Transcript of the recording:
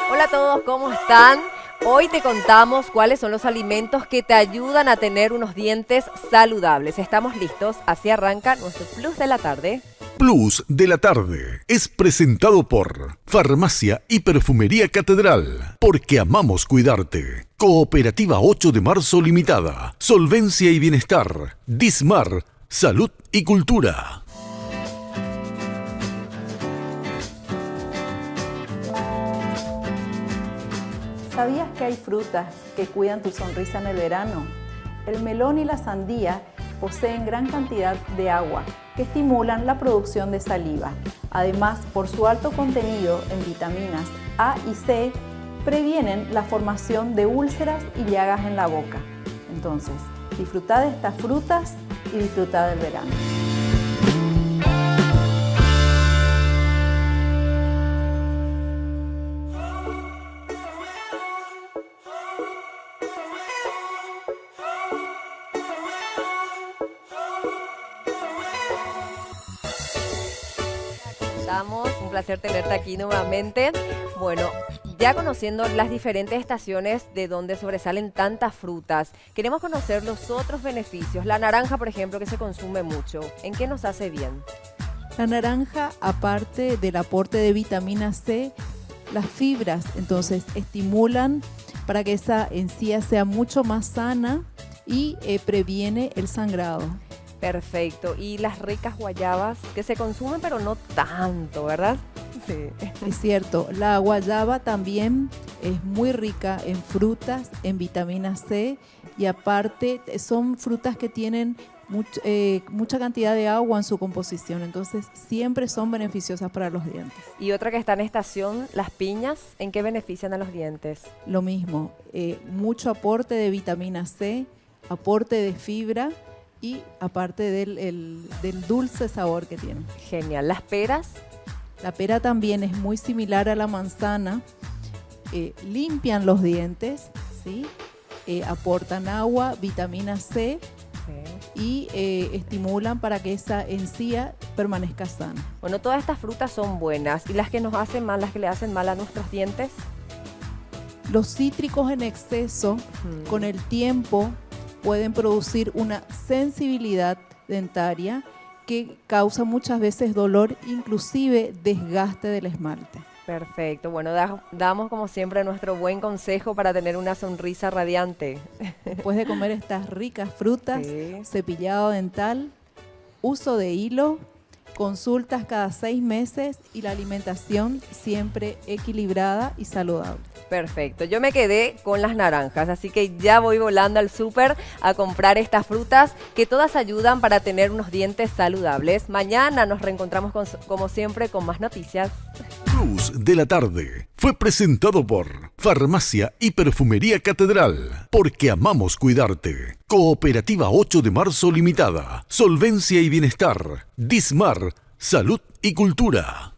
Hola a todos, ¿cómo están? Hoy te contamos cuáles son los alimentos que te ayudan a tener unos dientes saludables. ¿Estamos listos? Así arranca nuestro Plus de la tarde. Plus de la tarde es presentado por Farmacia y Perfumería Catedral, porque amamos cuidarte. Cooperativa 8 de Marzo Limitada, Solvencia y Bienestar, Dismar, Salud y Cultura. ¿Sabías que hay frutas que cuidan tu sonrisa en el verano? El melón y la sandía poseen gran cantidad de agua que estimulan la producción de saliva. Además, por su alto contenido en vitaminas A y C, previenen la formación de úlceras y llagas en la boca. Entonces, disfruta de estas frutas y disfruta del verano. Un placer tenerte aquí nuevamente. Bueno, ya conociendo las diferentes estaciones de donde sobresalen tantas frutas, queremos conocer los otros beneficios. La naranja, por ejemplo, que se consume mucho, ¿en qué nos hace bien? La naranja, aparte del aporte de vitamina C, las fibras, entonces estimulan para que esa encía sea mucho más sana y previene el sangrado. Perfecto. Y las ricas guayabas que se consumen pero no tanto, ¿verdad? Sí. Es cierto, la guayaba también es muy rica en frutas, en vitamina C y aparte son frutas que tienen mucha cantidad de agua en su composición, entonces siempre son beneficiosas para los dientes. Y otra que está en estación, las piñas, ¿en qué benefician a los dientes? Lo mismo, mucho aporte de vitamina C, aporte de fibra y aparte del dulce sabor que tiene. Genial. ¿Las peras? La pera también es muy similar a la manzana, limpian los dientes, ¿sí? Aportan agua, vitamina C y estimulan para que esa encía permanezca sana. Bueno, todas estas frutas son buenas. ¿Y las que nos hacen mal, las que le hacen mal a nuestros dientes? Los cítricos en exceso, con el tiempo, pueden producir una sensibilidad dentaria que causa muchas veces dolor, inclusive desgaste del esmalte. Perfecto. Bueno, damos como siempre nuestro buen consejo para tener una sonrisa radiante. Después de comer estas ricas frutas, Sí. cepillado dental, uso de hilo, consultas cada 6 meses y la alimentación siempre equilibrada y saludable. Perfecto. Yo me quedé con las naranjas, así que ya voy volando al súper a comprar estas frutas que todas ayudan para tener unos dientes saludables. Mañana nos reencontramos como siempre con más noticias. Plus de la tarde fue presentado por Farmacia y Perfumería Catedral, porque amamos cuidarte. Cooperativa 8 de Marzo Limitada, Solvencia y Bienestar, Dismar, Salud y Cultura.